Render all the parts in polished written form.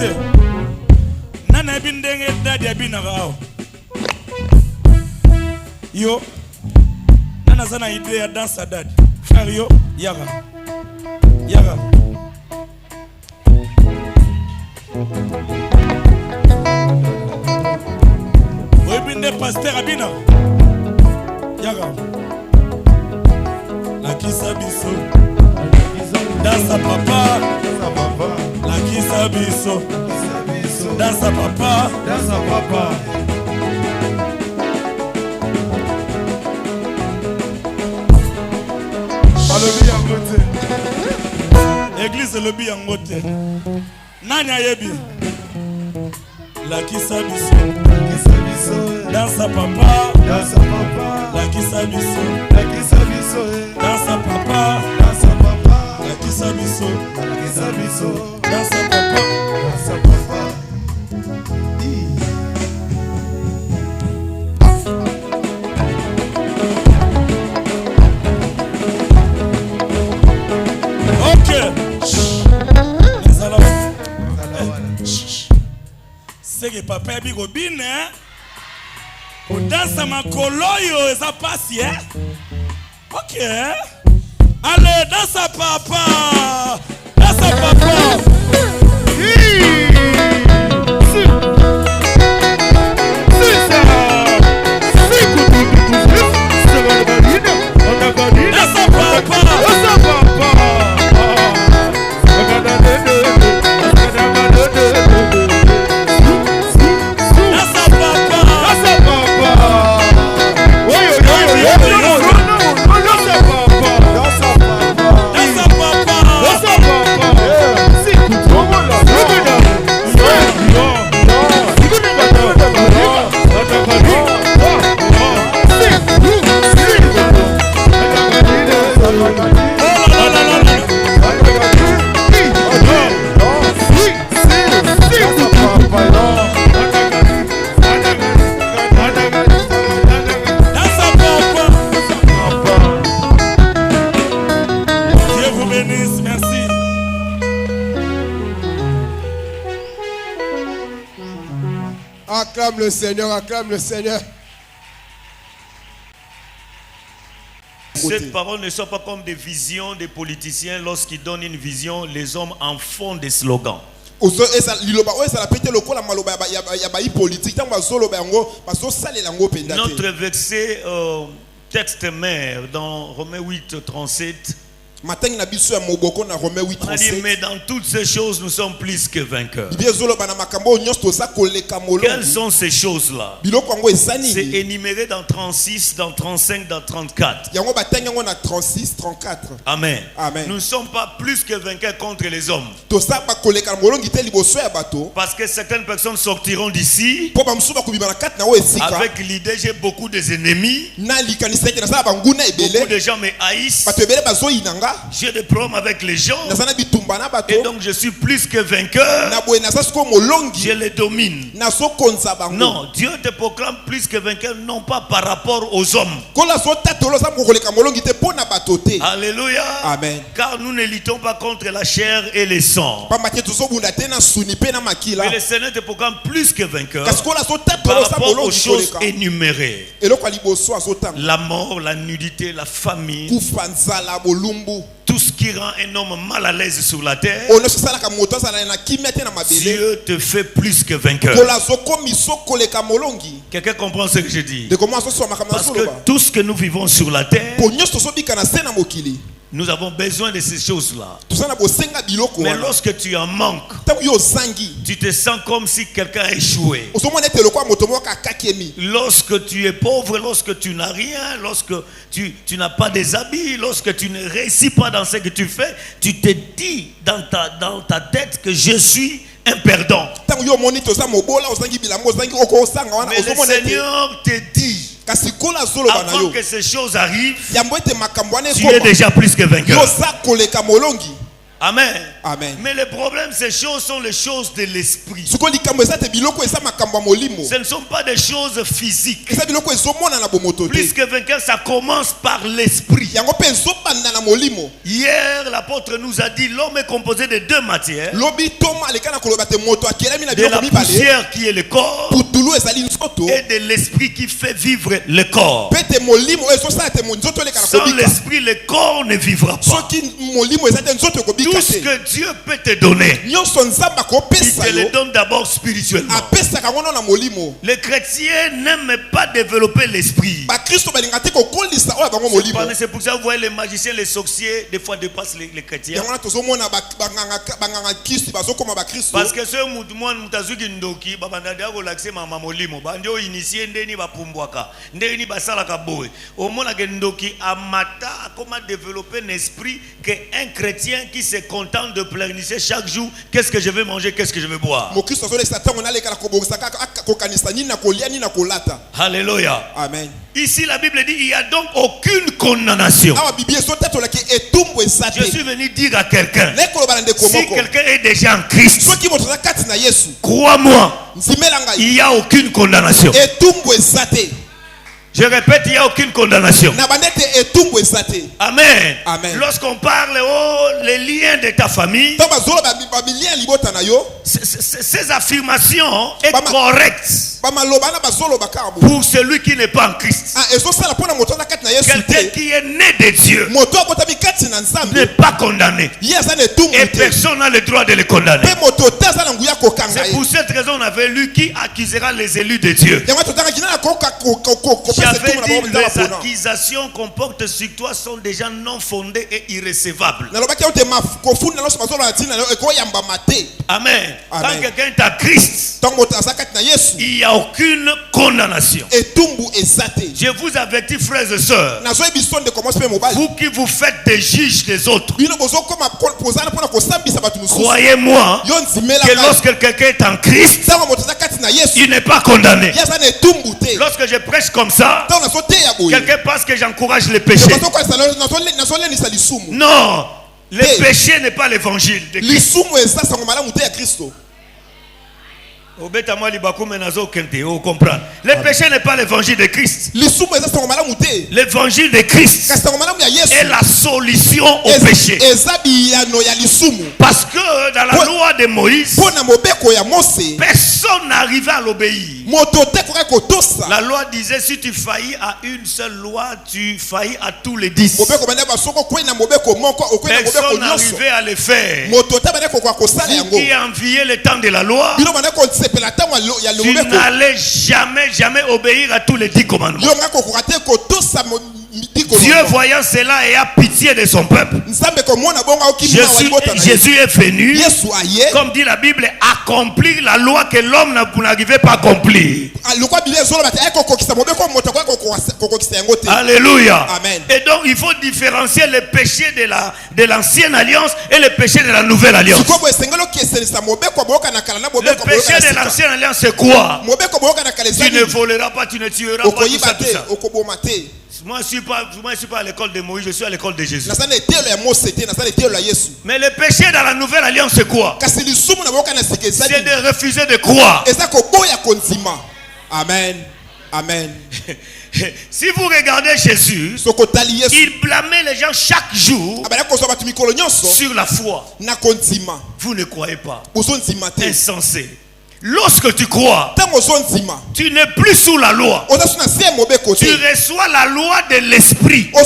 te. Nana bindenge dadi abinagao. Yo. Nana zana idée ya danse dadi. Frère yo, yaga. Yaga. Vous bindé pasteur abina. Yaga. La kisa biso. Dansa papa. La kisa biso. Dansa papa. Dansa papa. Église le bi yangote. Nanya yebi. La kisa biso. Dansa papa. Dansa papa. La kisa biso. La kisa biso. Dansa papa. Dansa papa. La kisa biso. La kisa biso. Dansa papa. Dansa papa. C'est que papa est bigobine, hein? Dans sa makoloyo, ça passe, hein? Ok. Allez, dans sa papa. Dans sa papa. Acclame le Seigneur, acclame le Seigneur. Cette parole ne sont pas comme des visions des politiciens. Lorsqu'ils donnent une vision, les hommes en font des slogans. Notre verset texte mère dans Romains 8, 37. On a dit, mais dans toutes ces choses, nous sommes plus que vainqueurs. Quelles sont ces choses-là? C'est énuméré dans 36, dans 35, dans 34. Amen. Amen. Nous ne sommes pas plus que vainqueurs contre les hommes. Parce que certaines personnes sortiront d'ici avec l'idée, j'ai beaucoup d'ennemis. Beaucoup de gens me haïssent. J'ai des problèmes avec les gens. Et donc je suis plus que vainqueur. Je les domine. Non, Dieu te proclame plus que vainqueur, non pas par rapport aux hommes. Alléluia. Amen. Car nous ne luttons pas contre la chair et les sangs. Mais le Seigneur te proclame plus que vainqueur par rapport aux choses énumérées. La mort, la nudité, la famine, tout ce qui rend un homme mal à l'aise sur la terre. Dieu te fait plus que vainqueur. Quelqu'un comprend ce que je dis? Parce que tout ce que nous vivons sur la terre, nous avons besoin de ces choses-là. Mais lorsque tu en manques, tu te sens comme si quelqu'un a échoué. Lorsque tu es pauvre, lorsque tu n'as rien, lorsque tu n'as pas des habits, lorsque tu ne réussis pas dans ce que tu fais, tu te dis dans ta tête que je suis un perdant. Mais le Seigneur te dit, avant que ces choses arrivent, tu es déjà plus que vainqueur. Amen. Amen. Mais le problème, ces choses sont les choses de l'esprit. Ce ne sont pas des choses physiques. Plus que vainqueur, ça commence par l'esprit. Hier, l'apôtre nous a dit l'homme est composé de deux matières. De la poussière qui est le corps et de l'esprit qui fait vivre le corps. Sans l'esprit, le corps ne vivra pas. Tout ce que Dieu peut te donner, il te le donne d'abord spirituellement. Les chrétiens n'aiment pas développer l'esprit. C'est pour ça que vous voyez les magiciens, les sorciers, des fois dépassent les chrétiens. Parce que ce mouvement mutazuki ndoki babandadi akolaxer mama molimo bandio initier ndeni bapumbwaka ndeni basalaka boy omona ke ndoki amata comment développer un esprit que un chrétien qui se contente de pleurnicher chaque jour, qu'est-ce que je vais manger, qu'est-ce que je vais boire. Alléluia. Amen. Ici la Bible dit il n'y a donc aucune condamnation. Je suis venu dire à quelqu'un, si quelqu'un est déjà en Christ, crois-moi, il n'y a aucune condamnation. Je répète, il n'y a aucune condamnation. Amen. Amen. Lorsqu'on parle les liens de ta famille, ces affirmations sont correctes pour celui qui n'est pas en Christ. Quelqu'un qui est né de Dieu n'est pas condamné. Et personne n'a le droit de le condamner. C'est pour cette raison qu'on avait lu qui accusera les élus de Dieu. J'avais dit les accusations qu'on porte sur toi sont déjà non fondées et irrécevables. Amen. Quand quelqu'un est à Christ, il n'y a aucune condamnation. Je vous avertis, frères et sœurs, vous qui vous faites des juges des autres, croyez-moi que lorsque quelqu'un est en Christ, il n'est pas condamné. Lorsque je prêche comme ça, quelqu'un pense que j'encourage le péché. Non, le péché n'est pas l'évangile de Christ. Le péché n'est pas l'évangile de Christ. L'évangile de Christ est la solution au péché. Parce que dans la loi de Moïse, personne n'arrivait à l'obéir. La loi disait si tu faillis à une seule loi, tu faillis à tous les 10. Personne n'arrivait à le faire. Vous qui enviez le temps de la loi, tu n'allais jamais obéir à tous les 10 commandements. Dieu voyant cela et a pitié de son peuple, Jésus est venu, comme dit la Bible, accomplir la loi que l'homme n'arrivait pas à accomplir. Alléluia. Amen. Et donc il faut différencier le péché de l'ancienne alliance et le péché de la nouvelle alliance. Le péché de l'ancienne alliance c'est quoi? Tu ne voleras pas, tu ne tueras pas, tout ça. Moi je suis pas à l'école de Moïse, je suis à l'école de Jésus. Mais le péché dans la nouvelle alliance c'est quoi? C'est de refuser de croire. Amen. Amen. Si vous regardez Jésus, il blâmait les gens chaque jour sur la foi. Vous ne croyez pas. Insensé. Lorsque tu crois, tu n'es plus sous la loi. Tu reçois la loi de l'esprit. Tu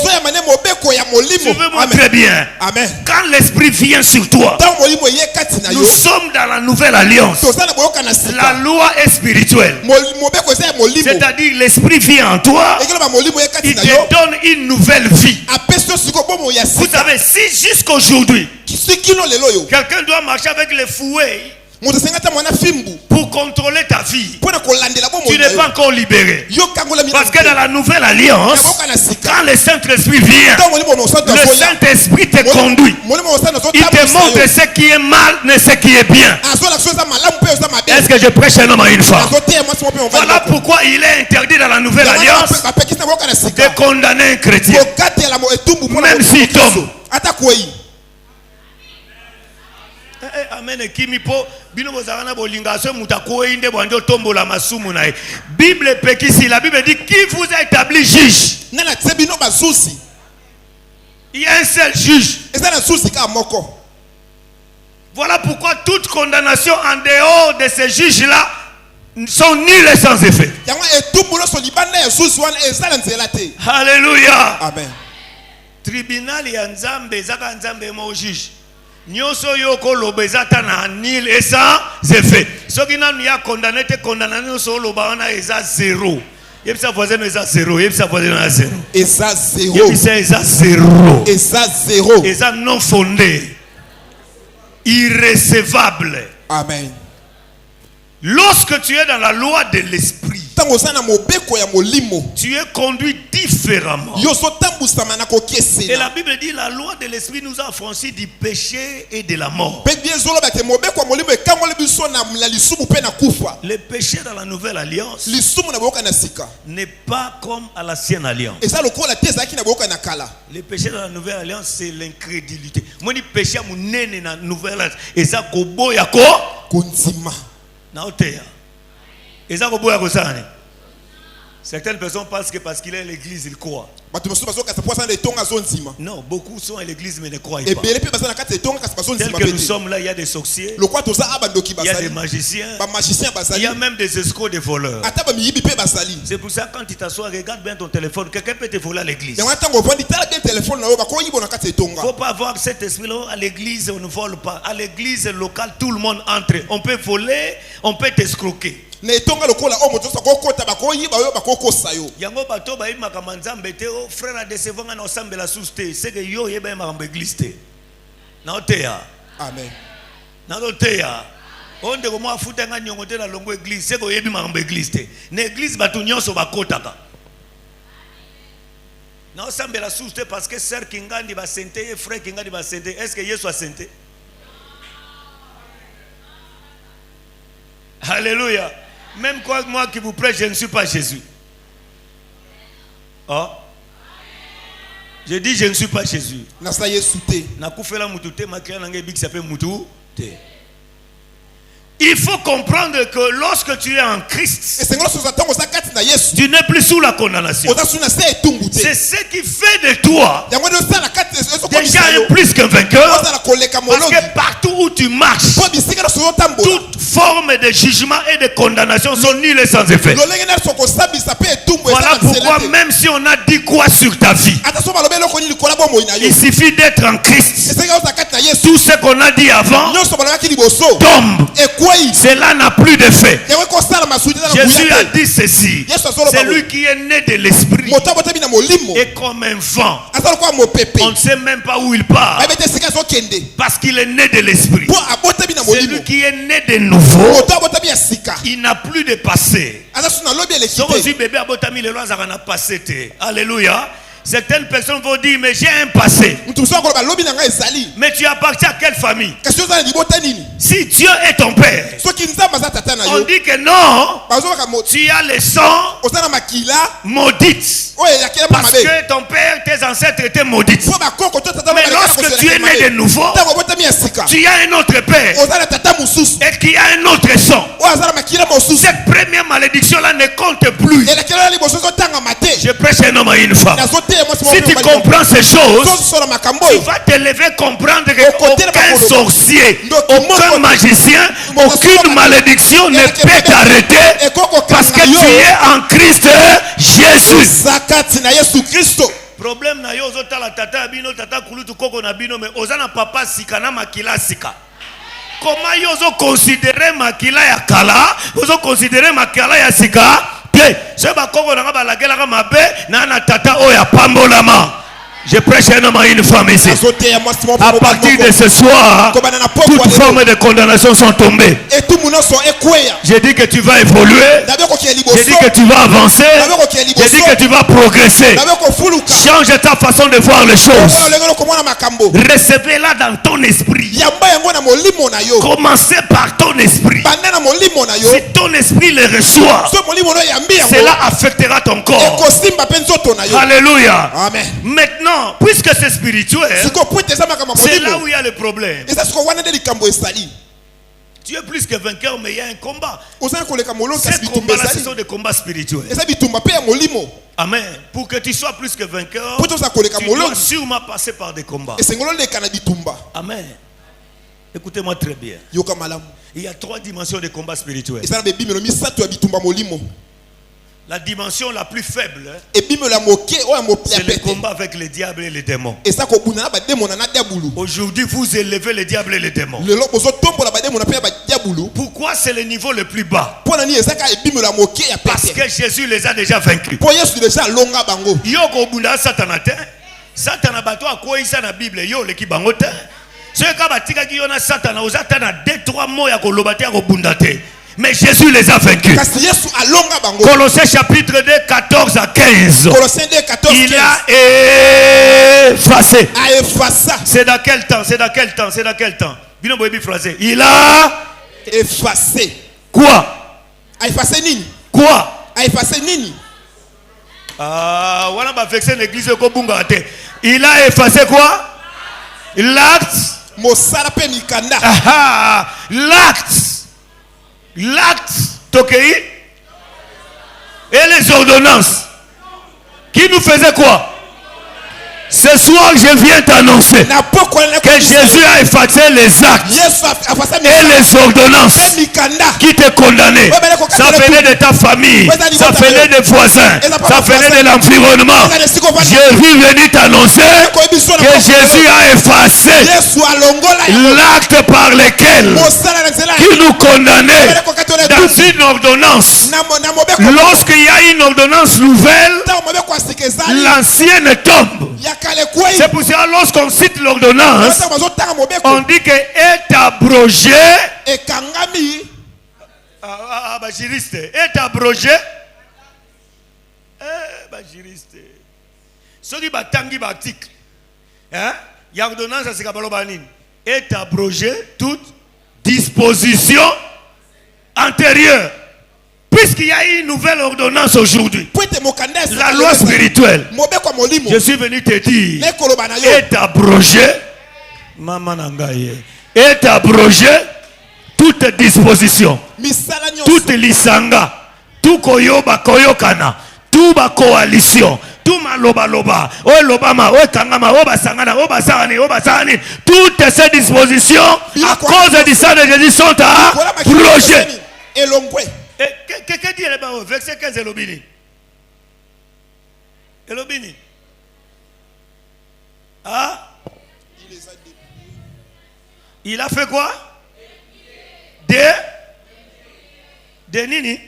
veux moi très bien. Amen. Quand l'esprit vient sur toi, nous sommes dans la nouvelle alliance. La loi est spirituelle. C'est-à-dire l'esprit vient en toi. Il te donne une nouvelle vie. Vous savez, si jusqu'aujourd'hui quelqu'un doit marcher avec les fouets pour contrôler ta vie, tu n'es pas encore libéré. Parce que dans la nouvelle alliance, quand le Saint-Esprit vient, le Saint-Esprit te conduit. Il te montre ce qui est mal et ce qui est bien. Est-ce que je prêche un homme à une femme? Voilà pourquoi il est interdit dans la nouvelle alliance de condamner un chrétien, même s'il tombe. Amen. Kimipo bino bozana bolingaso mutako inde bwanjo tombola masumu nae. Bible pekisi, la Bible dit qui vous a établi juge. Nana tsebino bazuzi. Il y a un seul juge. Et ça la souci ka moko. Voilà pourquoi toute condamnation en dehors de ces juges-là sont nulles et sans effet. Alléluia. Amen. Tribunal ya nzambe zaka nzambe mo juge. Nyoso yoko lobezata na nil et sans effet. Soki nanu ya condamné te condamné nyoso lobana eza zéro. Yebisa voisin eza zéro. Yebisa voisin eza zéro. Eza zéro. Yebisa eza zéro. Eza zéro. Eza non fondé. Irrécevable. Amen. Lorsque tu es dans la loi de l'esprit, tu es conduit différemment. Et la Bible dit la loi de l'esprit nous a affranchis du péché et de la mort. Le péché dans la nouvelle alliance n'est pas comme à l'ancienne alliance. Le péché dans la nouvelle alliance, c'est l'incrédulité. Moi, je péché dans la nouvelle alliance. Et ça, certaines personnes pensent que parce qu'il est à l'église, il croit. Non, beaucoup sont à l'église mais ne croient pas. Tel que nous sommes là, il y a des sorciers, il y a des magiciens, il y a même des escrocs, des voleurs. C'est pour ça quand tu t'assois, regarde bien ton téléphone. Quelqu'un peut te voler à l'église. Il ne faut pas avoir cet esprit-là. À l'église, on ne vole pas. À l'église locale, tout le monde entre. On peut voler, on peut t'escroquer. Yango bato ba ima kama nzambe te o frère a décevant na ensemble la souste c'est que yo yeba ma église te na oteya. Amen. Na oteya onde ko mo afuta nga nyongo te na longo église c'est que yebi ma église te na église batu nyonso bakotaka na ensemble la souste parce que sœur Kingandi ba sente et frère Kingandi ba sente. Est-ce que Yesu a sente? Alléluia. Même moi qui vous prêche, je ne suis pas Jésus. Oh. Je dis je ne suis pas Jésus. Il faut comprendre que lorsque tu es en Christ, tu n'es plus sous la condamnation. C'est ce qui fait de toi déjà un plus qu'un vainqueur. Parce que partout où tu marches, toute forme de jugement et de condamnation sont nulles et sans effet. Voilà pourquoi même si on a dit quoi sur ta vie, il suffit d'être en Christ. Tout ce qu'on a dit avant tombe. Cela n'a plus d'effet. Jésus a dit ceci: c'est lui qui est né de l'esprit et comme un vent, on ne sait même pas où il part parce qu'il est né de l'esprit. C'est lui qui est né de nouveau. Il n'a plus de passé. Alléluia. Certaines personnes vont dire mais j'ai un passé. Mais tu appartiens à quelle famille? Si Dieu est ton père, on dit que non, tu as le sang maudite. Parce que ton père, tes ancêtres étaient maudits. Mais lorsque tu es né de nouveau, tu as un autre père et qui a un autre sang. Cette première malédiction là ne compte plus. Je prêche un homme à une femme. Si tu comprends ces choses, tu vas te lever comprendre qu'aucun sorcier, aucun magicien, aucune malédiction ne peut t'arrêter parce que tu es en Christ Jésus. Problème na yo ozotala tata bino tata kulutu koko na bino mais ozana papa sika na makila sika. Comment yo ozo considérer makila ya kala, ozo considérer makila ya sika? Je prêche un homme à une femme ici. À partir de ce soir, toutes formes de condamnation sont tombées. J'ai dit que tu vas évoluer. J'ai dit que tu vas avancer. J'ai dit que tu vas progresser. Change ta façon de voir les choses. Recevez-la dans ton esprit. Commencez par ton esprit. Si ton esprit les reçoit, cela affectera ton corps. Alléluia. Amen. Maintenant, puisque c'est spirituel, c'est là où il y a le problème. Tu es plus que vainqueur, mais il y a un combat. Ces combats-là, ce sont des combats spirituels. Amen. Pour que tu sois plus que vainqueur, tu dois sûrement passer par des combats. Amen. Écoutez-moi très bien. Il y a 3 dimensions de combat spirituel. La dimension la plus faible, c'est le combat avec les diables et les démons. Aujourd'hui, vous élevez les diables et les démons. Pourquoi c'est le niveau le plus bas? Parce que Jésus les a déjà vaincus. Yoko bunda satanate. Satana bato akoisa na Bible yo leki bangote. Ce ka batika ki yona satana ozata na 2-3 mots ya kolobate ya kobundate. Mais Jésus les a vaincus. Colossiens chapitre 2, 14 à 15. Il a effacé. C'est dans quel temps? C'est dans quel temps? C'est dans quel temps? Il a effacé. Quoi? A effacé nini? Quoi? A effacé nini? Voilà ma vexé l'église ko bunga te. Il a effacé quoi? L'acte. L'acte, Tokei, et les ordonnances qui nous faisaient quoi? Ce soir, je viens t'annoncer que Jésus a effacé les actes et les ordonnances qui te condamnaient. Ça venait de ta famille, ça venait des voisins, ça venait de l'environnement. Je suis venu t'annoncer que Jésus a effacé l'acte par lequel qui nous condamnait dans une ordonnance. Lorsqu'il y a une ordonnance nouvelle, l'ancienne tombe. C'est pour ça lorsqu'on cite l'ordonnance, on dit que est abrogé. Est abrogé. Ce qui batangi batik. Il y a ordonnance à ce qu'il est abrogé toute disposition antérieure. Puisqu'il y a une nouvelle ordonnance aujourd'hui, la loi spirituelle, je suis venu te dire, est abrogé, est abrogé toute disposition, toute lisanga, tout koyoba koyokana, tout ba coalition, tout maloba loba, o lobama, o kangama, o basangana, o basani, toutes ces dispositions à cause du sang de Jésus sont abrogées. Que dit le verset 15 Elobini? Elobini. Ah? Il a fait quoi? De nini?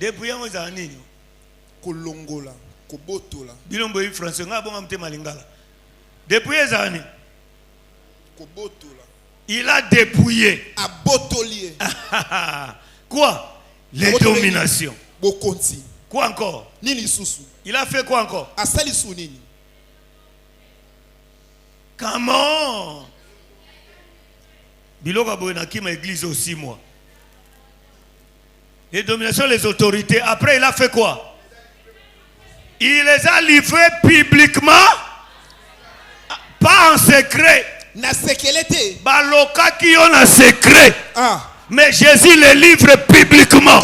Depuis on a nini? Kolongola, kobotola. Bilombo yi français nga bonga mte malingala. Depuis ezani. Kobotola. Il a dépouillé. Abotolier. Quoi? Les dominations. Bokonzi. Quoi encore? Nini susu. Il a fait quoi encore? Asali sunini. Comment? Biloko boyena ki ma église aussi moi. Les dominations, les autorités. Après il a fait quoi? Il les a livrés publiquement. Pas en secret. Na sécurité. Baloka qui ont en secret. Ah. Mais Jésus les livre publiquement.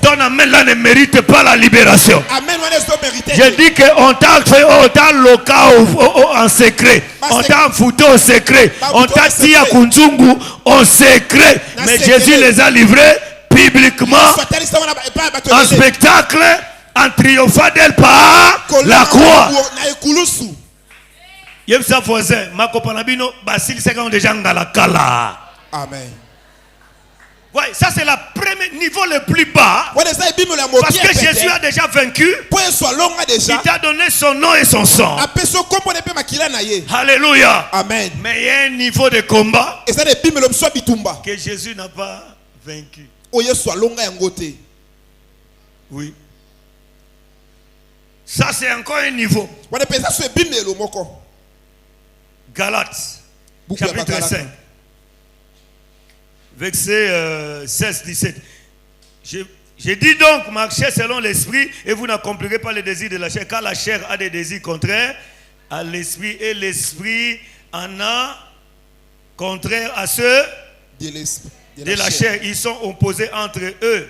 Ton amen là ne mérite pas la libération. Je dis qu'on t'a fait autant local en secret. On t'a foutu au secret. On t'a tiré à Kunzungu en secret. Mais Jésus les a livrés publiquement. En spectacle, en triomphadel par la croix. Yemsa voisin, ma copanabino, Basile 50 déjà dans la kala. Amen. Ouais, ça c'est le premier niveau le plus bas. Parce que Jésus a déjà vaincu. Il t'a donné son nom et son sang. Alléluia. Amen. Mais il y a un niveau de combat que Jésus n'a pas vaincu. Oui. Ça c'est encore un niveau. Galates chapitre 5. Verset 16-17. J'ai dit donc, marchez selon l'esprit et vous n'accomplirez pas les désirs de la chair, car la chair a des désirs contraires à l'esprit et l'esprit en a contraire à ceux de la chair. Ils sont opposés entre eux.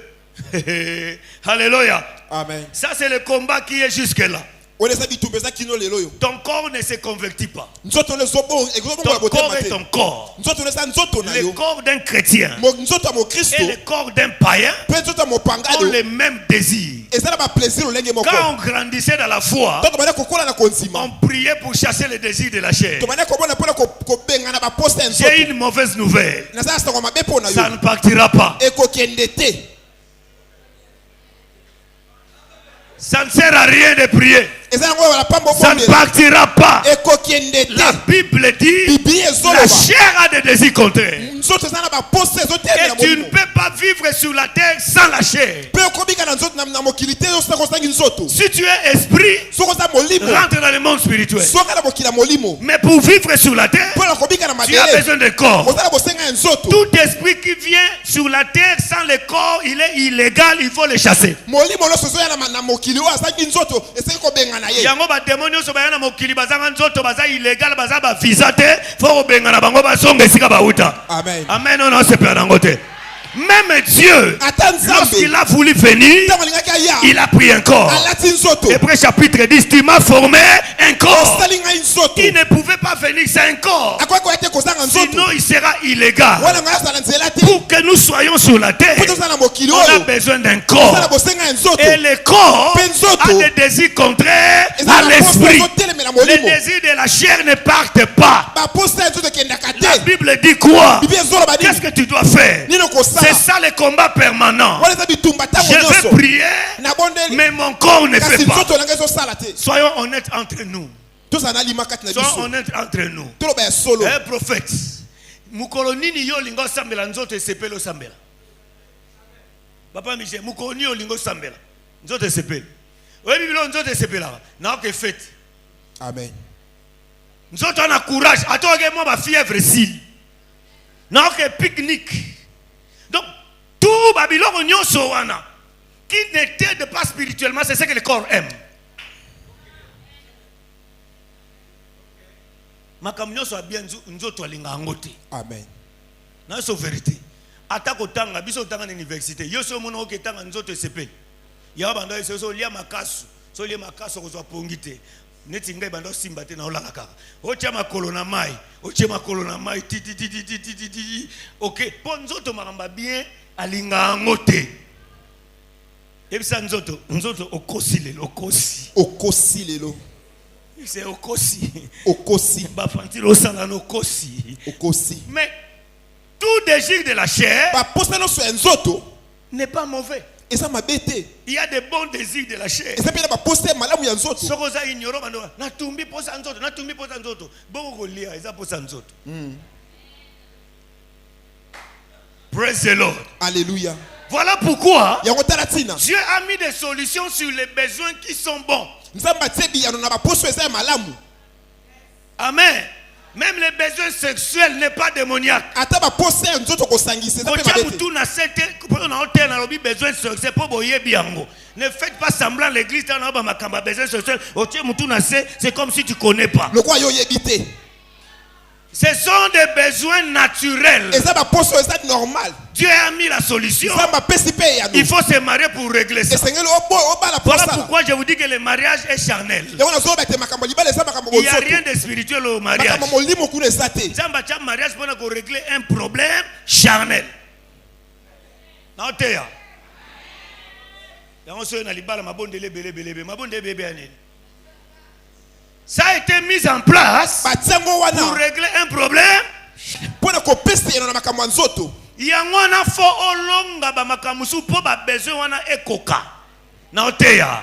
Alléluia. Amen. Ça c'est le combat qui est jusque là. Ton corps ne se convertit pas. Ton corps est ton corps. Le corps d'un chrétien et le corps d'un païen ont les mêmes désirs. Quand on grandissait dans la foi, on priait pour chasser les désirs de la chair. J'ai une mauvaise nouvelle. Ça ne partira pas. Ça ne sert à rien de prier. Ça ne partira pas. La Bible dit la chair a des désirs contraires. Et tu ne peux pas vivre sur la terre sans la chair. Si tu es esprit, rentre dans le monde spirituel. Mais pour vivre sur la terre, tu as besoin de corps. Tout esprit qui vient sur la terre sans le corps, il est illégal, il faut le chasser. Yango ba démonios so bayana mokili bazanga nzoto baza illégal baza ba visa te fo bengana bango basonga esika bauta. Amen. Amen. Non c'est pas dangote. Même Dieu, lorsqu'il a voulu venir, il a pris un corps. Hébreux chapitre 10, tu m'as formé un corps. Il ne pouvait pas venir sans un corps. Sinon il sera illégal. Pour que nous soyons sur la terre, on a besoin d'un corps. Et le corps a des désirs contraires à l'esprit. Les désirs de la chair ne partent pas. La Bible dit quoi? Qu'est-ce que tu dois faire? C'est ça le combat permanent. Je veux prier, mais mon corps ne fait pas. Soyons honnêtes entre nous. Soyons honnêtes entre nous. Un prophète. Mukolonini yo lingo sambela nzoto esepelo sambela. Papa Michel, mukoloni yo lingo sambela. Nzoto esepelo. Oyebi bilo nzoto esepela. Na ke fête. Amen. Nzoto na courage. Atoke mo ba fièvre si. Na ke pique-nique. Donc, tout Babylone qui ne t'aide pas spirituellement, c'est ce que le corps aime. Makamnyo soit bien nzoto alinga ngote. Amen. Na so vérité. Atako tanga biso tanga na université. Yo so mono ke tanga nzoto sepeli. Ya bando so lia makasu. So lia makasu ko so pongite. Neti ngai bando simba te na olaka kaka. Ocha makolo na mai. Ocha makolo na mai ti. OK, ponzoto maramba bien alinga ngote. Ebisa nzoto okosi lelo. C'est okosi. Ba fanti lo sala no okosi. Mais tout désir de la chair n'est pas mauvais. Il y a des bons désirs de la chair. Sokoza ignoro bando na tumbi posa nzoto. Boko lia eza posa nzoto. Praise the Lord. Alléluia. Voilà pourquoi Dieu a mis des solutions sur les besoins qui sont bons. Amen. Même les besoins sexuels n'est pas démoniaque. Ne faites pas semblant l'église c'est comme si tu ne connais pas. Ce sont des besoins naturels. Dieu a mis la solution. Il faut se marier pour régler ça. Voilà pourquoi je vous dis que le mariage est charnel. Il n'y a rien de spirituel au mariage. Mariage pour régler un problème charnel. Ça a été mis en place pour régler un problème. Yangwana fo olonga ba makamusu po ba besoin wana ekoka. Na oteya.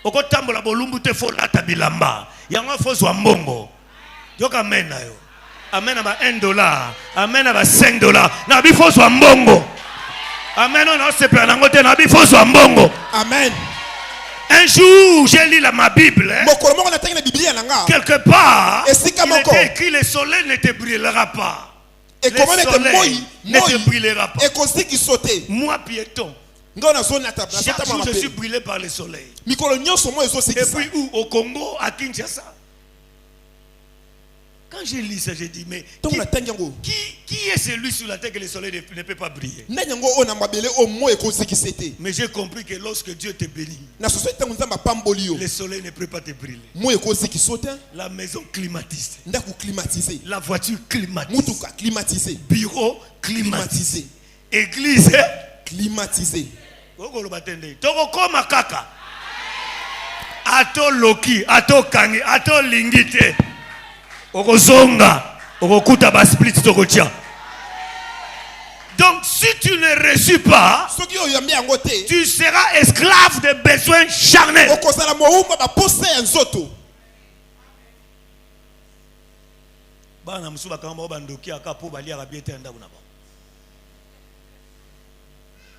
Okotambola bolumbu te fo lata bilamba. Yangwa fo zwa mbongo. Yoka amen na yo. Amen ba $1. Amen ba $5. Na bi fo zwa mbongo. Amen on se pena ngote na bi fo zwa mbongo. Amen. Un jour, j'ai lu ma Bible. Quelque part, il était écrit le soleil ne te brûlera pas. Et comment le soleil ne te brûlera pas. Et qu'on qui sauter. Moi piéton. Chaque jour je suis brûlé par le soleil. Et puis où? Au Congo, à Kinshasa. Quand j'ai lu ça, j'ai dit, mais qui est celui sur la terre que le soleil ne peut pas briller? Mais j'ai compris que lorsque Dieu te bénit, le soleil ne peut pas te briller. La maison climatisée, la voiture climatisée, bureau climatisé, église climatisée. Tokokoma kaka. Ato loki, ato kangi, ato lingite. Okozonga, okokuta ba split tokotia. Donc si tu ne reçus pas, tu seras esclave des besoins charnels. Bana musuba kamba bandoki akapo bali arabiete nda kuna ba.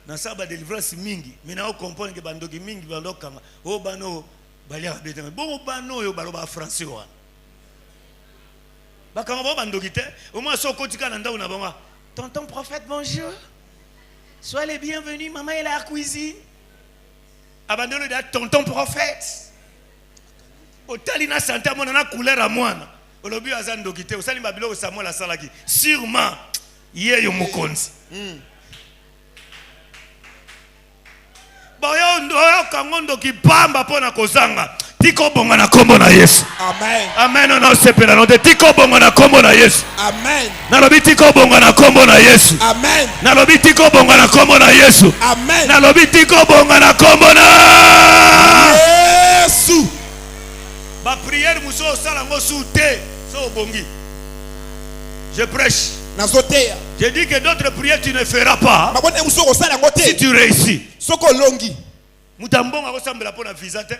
Na saba délivrance mingi, mina o comprendre que bandoki mingi bandokanga. O bano bali arabiete. Bon bano yo baloba français wa. Bakanga bandoki te, au moins so kotika nda kuna ba. Tonton prophète, bonjour. Sois les bienvenus, maman est là à la cuisine. Abandonne le tonton prophète. Au talina santa monana couleur à moine. Au lobby azan dokite, au salim babilo au samuel la salaki. Sûrement, yé yo mokonzi. Boyo kangondo ki pamba pona kozanga. Tiko bonga na kombo na Yesu. Amen. Amen. On sepela no de tiko bonga na kombo na Yesu. Amen. Na lobi tiko bonga na kombo na Yesu. Amen. Na lobi tiko bonga na kombo na Yesu. Amen. Na lobi tiko bonga na kombo na Yesu. Ba prière muso sala ngo soute so bongi. Je prêche. Je dis que d'autres prières tu ne feras pas. Si tu réussis. Soko longi. Mutambonga ko sambela pona visa te.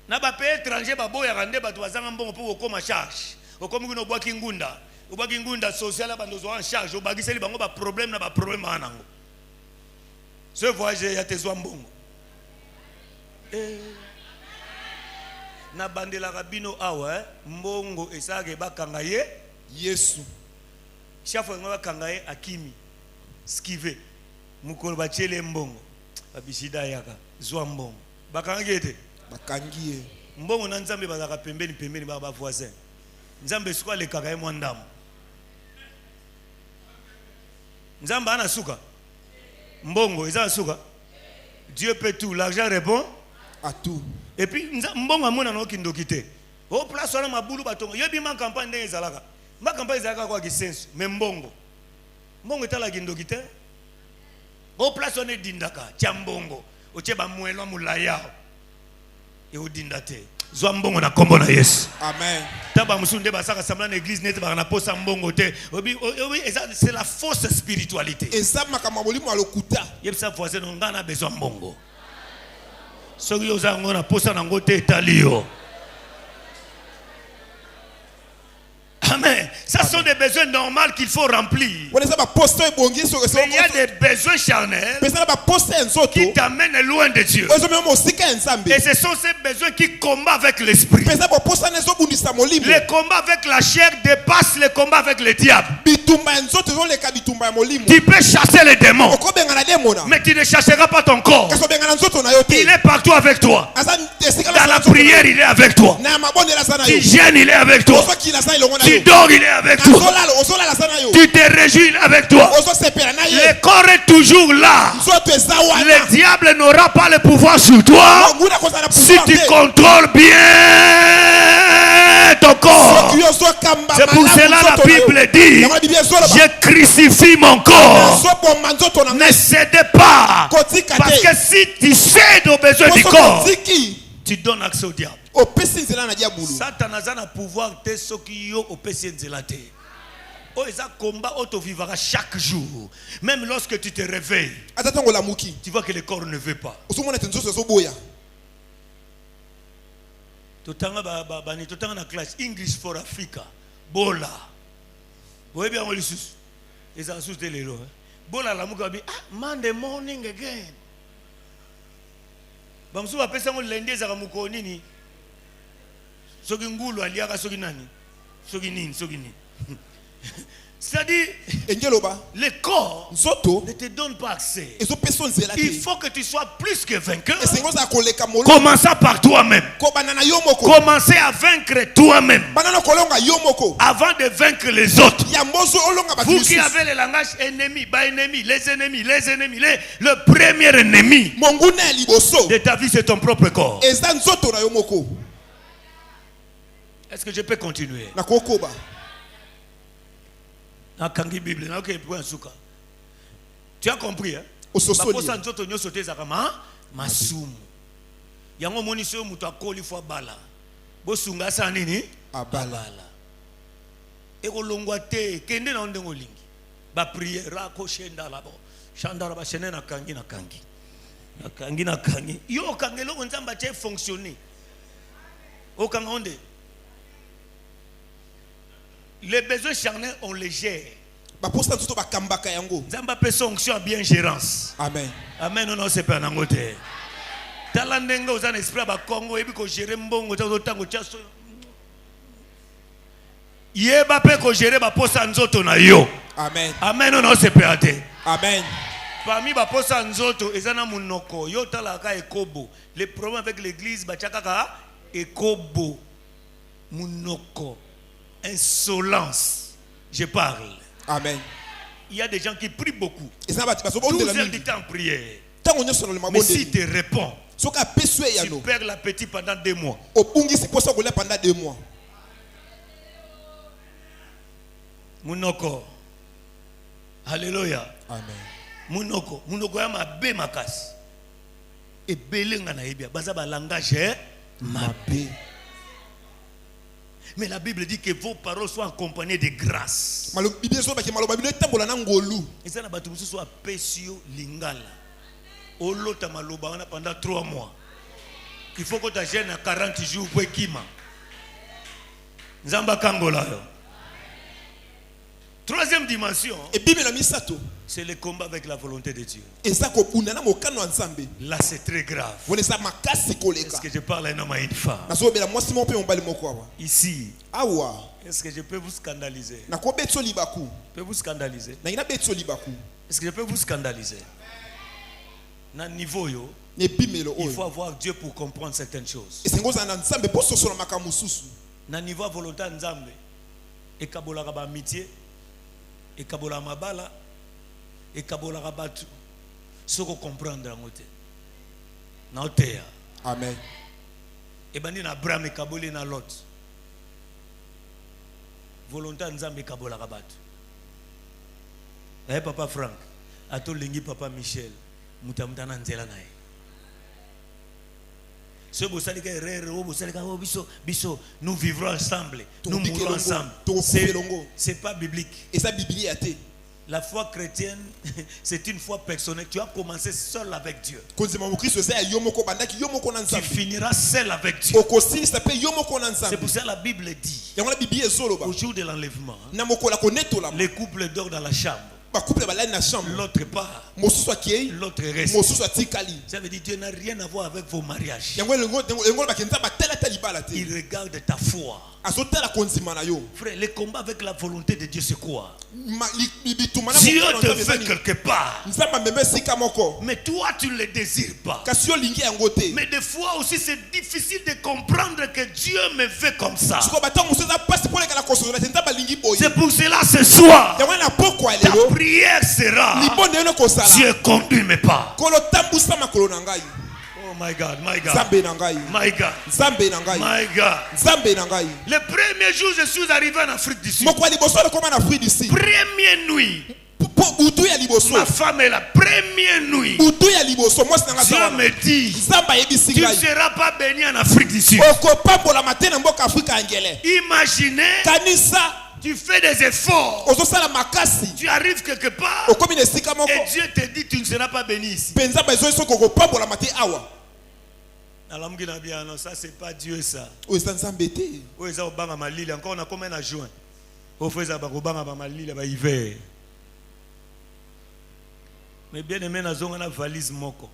Na ba pays étranger ba boya rande ba twazanga mbongo pour okoma charge. Okomi kuno bwaki ngunda. Obwaki ngunda social ba ndozo en charge. Obagiseli bango ba problème na ba problème anango. Ce voyage ya tezo mbongo. Na bandela rabino awa mbongo esage bakanga ye Yesu. Chaque fois bakanga ye akimi. Skive. Mukolo bachele mbongo. Babishida yaka zwa mbongo. Bakanga gete. Bakangie. Mbongo na nzambe bazaka pembeni pembeni ba voisin. Nzambe siko le kaka ye mwandam. Nzambe ana suka. Mbongo eza suka. Dieu peut tout, l'argent répond à tout. Et puis mbongo amona no kindokite. O place wana mabulu batongo. Yebi ma campagne ndenge ezalaka. Ma campagne ezalaka kwa kisenso, mais mbongo. Mbongo etala kindokite. O place wana dindaka, tia mbongo. Oche ba mwelo mulaya. Et odindate. Zwa mbongo na kombo na Yesu. Amen. Taba musunde basaka semblant l'église net ba na posa mbongo te. C'est la fausse spiritualité. Et ça makamabolimu alokuta. Yebisa voisin ngana besoin mbongo. Soki ozango na posa nango te talio. Amen. Ça sont des besoins normaux qu'il faut remplir. Mais il y a des besoins charnels qui t'amènent loin de Dieu. Et ce sont ces besoins qui combattent avec l'esprit. Les combats avec la chair dépassent les combats avec le diable. Tu peux chasser les démons, mais tu ne chasseras pas ton corps. Il est partout avec toi. Dans la prière, il est avec toi. Tu gênes, il est avec toi. Tu dors, il est avec toi. Tu te réjouis, il est avec toi. Le corps est toujours là. Le diable n'aura pas le pouvoir sur toi si tu contrôles bien ton corps. C'est pour cela la Bible dit: je crucifie mon corps. Ne cédez pas. Parce que si tu cèdes aux besoins du corps, tu donnes accès au diable. Satan a pouvoir te sokiyo au PCNZLAT. Oh, ça combat auto vivra chaque jour. Même lorsque tu te réveilles, tu vois que le corps ne veut pas. Totanga na classe English for Africa. Bola. Vous bien on lisusu. Et ça sous de lelo. Bola la muka bi Monday morning again. Bamsu ba pesa ngo lundi za muko nini? Soki ngulu aliaka soki nani? Soki nini? Soki nini? C'est-à-dire, le corps ne te donne pas accès. Il faut que tu sois plus que vainqueur. Commencez par toi-même. Commencez à vaincre toi-même avant de vaincre les autres. Vous qui avez le langage ennemi, le premier ennemi de ta vie, c'est ton propre corps. Est-ce que je peux continuer? Tu as compris, hein? Masumu. Yango moni so mutu akoli fwa bala. Bosunga sa nini? Abala. Eko longwa te kende na ondengo lingi. Ba prière ko shenda labo. Shandara ba shene na kangi. Na kangi. Yo kangelo nzamba che fonctionner. O kanga onde. Les besoins charnels on les gère. Nzamba pe fonction bien gérance. Amen. Amen non c'est pas nangote. Talandenga aux esprit ba Congo ebi ko gérer mbongo za tango chaso. Yeba pe ko gérer ba posa nzoto na yo. Amen. Amen non c'est pas te. Amen. Parmi ba posa nzoto ezana munoko yo talaka ekobo. Les problèmes avec l'église ba chakaka ekobo munoko. Insolence. Je parle. Amen. Il y a des gens qui prient beaucoup. 12 heures du temps en prière. Mais si tu réponds, tu perds l'appétit pendant 2 mois. Munoko. Alléluia. Amen. Munoko ya mabe makasi. Et belenga na ebia. Baza ba langage mabe. Mais la Bible dit que vos paroles soient accompagnées de grâce. Et ça, la bâtiment soit pesio lingala. Olota maloba pendant 3 mois. Il faut que tu gênes à 40 jours pour kima. Nzamba kangola. Troisième dimension, c'est le combat avec la volonté de Dieu. Là, c'est très grave. Est-ce que je parle à un homme et une femme? Ici, est-ce que je peux vous scandaliser? Je peux vous scandaliser? Est-ce que je peux vous scandaliser? Dans le niveau, il faut avoir Dieu pour comprendre certaines choses. Dans le niveau volontaire, Nzambe, et kabola ba amitié, et kabola mabala, et kabola rabatu, ce qu'on comprend dans le terre. Amen. Et ben ni na Abraham et kaboli na Lot. Volontaire Nzambe kabola rabatu. Eh papa Frank, ato lingi papa Michel, mutamta na nzela nae. Ce nous vivrons ensemble, nous mourrons ensemble. C'est pas biblique. La foi chrétienne, c'est une foi personnelle. Tu as commencé seul avec Dieu. Tu finiras seul avec Dieu. C'est pour ça que la Bible dit, au jour de l'enlèvement, les couples dorment dans la chambre. L'autre part, l'autre reste. Ça veut dire que Dieu n'a rien à voir avec vos mariages. Il regarde ta foi. Frère, le combat avec la volonté de Dieu, c'est quoi? Dieu te veut quelque part, mais toi tu ne le désires pas. Mais des fois aussi c'est difficile de comprendre que Dieu me veut comme ça. C'est pour cela ce soir, ta prière sera: Dieu conduis mes pas. Oh my God, my God, my God, my God. Le premier jour, je suis arrivé en Afrique du Sud. Première nuit, ma femme est la première nuit. Dieu me dit: tu ne seras pas béni en Afrique du Sud. Imaginez, tu fais des efforts, tu arrives quelque part et Dieu te dit: tu ne seras pas béni ici. Non, ça c'est pas Dieu ça. Encore on a combien de juin? Mais bien aimé, on a valise moko.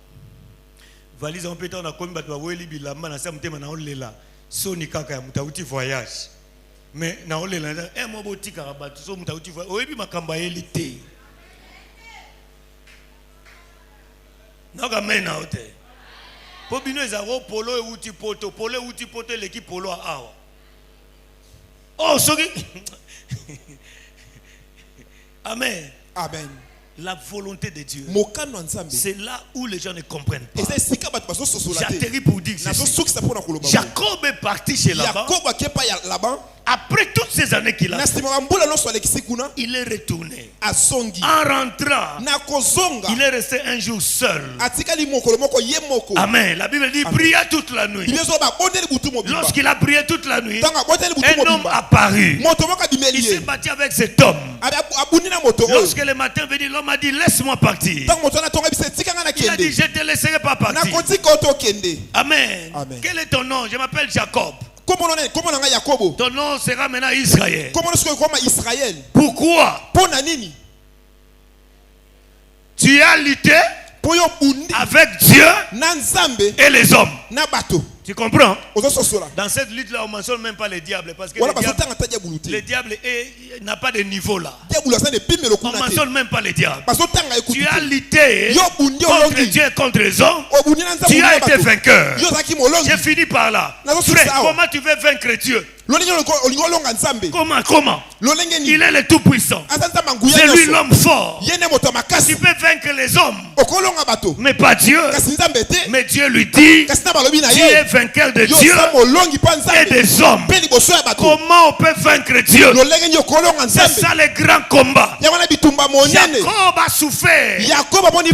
Valise on peut on a commis batwa weli bilamba na samte mana on lela. Soni kaka ya mutauti voyage. Mais na ole la mo boti karabatu so muta uti oyebi makamba elite. Na ga mena hote. Po bino ezaro polo e uti poto l'équipe polo a awa. Oh soki. Amen. Amen. La volonté de Dieu. C'est là où les gens ne comprennent pas. J'atterris pour dire ceci. Jacob est parti chez Laban. Après toutes ces années qu'il a fait, il est retourné. En rentrant, il est resté un jour seul. Amen. La Bible dit pria toute la nuit. Lorsqu'il a prié toute la nuit, un homme apparut. Il s'est battu avec cet homme. Lorsque le matin venu, l'homme a dit laisse-moi partir. Il a dit je ne te laisserai pas partir. Amen. Quel est ton nom? Je m'appelle Jacob. Ton nom sera maintenant Israël. Pourquoi? Tu as lutté avec Dieu et les hommes. Tu comprends? Dans cette lutte-là, on ne mentionne même pas les diables. Parce que le diable n'a pas de niveau là. On ne mentionne même pas les diables. Tu as lutté contre Dieu et contre les hommes. Tu as été vainqueur. J'ai fini par là. Frère, comment tu veux vaincre Dieu? Comment? Il est le tout-puissant. C'est lui l'homme fort. Tu peux vaincre les hommes, mais pas Dieu. Mais Dieu lui dit tu es vainqueur de Dieu et des hommes. Comment on peut vaincre Dieu? C'est ça le grand combat. Jacob a souffert